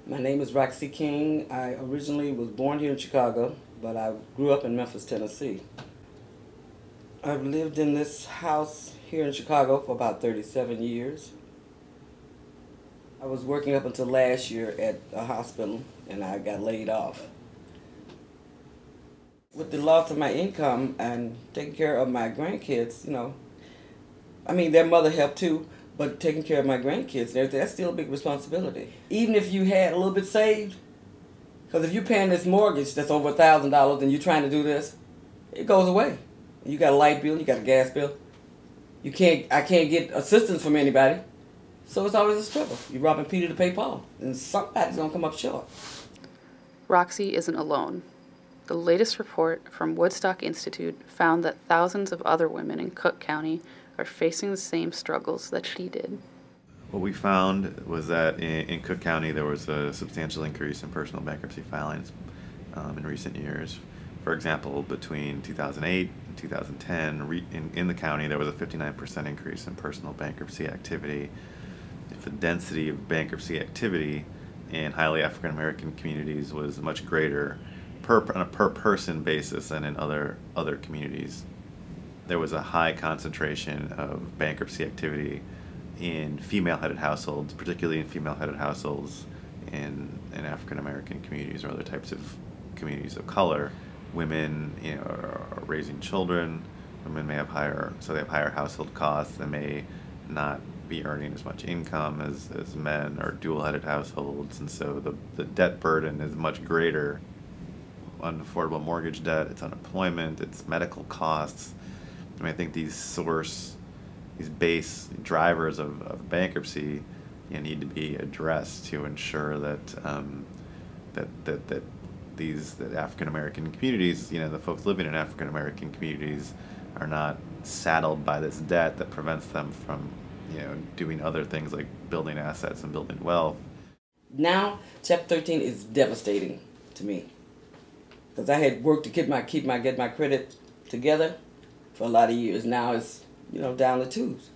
My name is Roxie King. I originally was born here in Chicago, but I grew up in Memphis, Tennessee. I've lived in this house here in Chicago for about 37 years. I was working up until last year at a hospital and I got laid off. With the loss of my income and taking care of my grandkids, their mother helped too, but taking care of my grandkids and everything, that's still a big responsibility. Even if you had a little bit saved, because if you're paying this mortgage that's over $1,000 and you're trying to do this, it goes away. You got a light bill, you got a gas bill. I can't get assistance from anybody. So it's always a struggle. You're robbing Peter to pay Paul, and somebody's gonna come up short. Roxie isn't alone. The latest report from Woodstock Institute found that thousands of other women in Cook County are facing the same struggles that she did. What we found was that in Cook County there was a substantial increase in personal bankruptcy filings in recent years. For example, between 2008 and 2010, in the county there was a 59% increase in personal bankruptcy activity. If the density of bankruptcy activity in highly African American communities was much greater on a per person basis than in other communities. There was a high concentration of bankruptcy activity in female-headed households, particularly in female-headed households in African American communities or other types of communities of color. Women, are raising children. Women may have higher household costs. They may not be earning as much income as men or dual-headed households, and so the debt burden is much greater. Unaffordable mortgage debt, it's unemployment, it's medical costs. I think these base drivers of bankruptcy need to be addressed to ensure that African American communities, the folks living in African American communities, are not saddled by this debt that prevents them from doing other things like building assets and building wealth. Now, Chapter 13 is devastating to me because I had worked to get my credit together for a lot of years. Now it's down the tubes.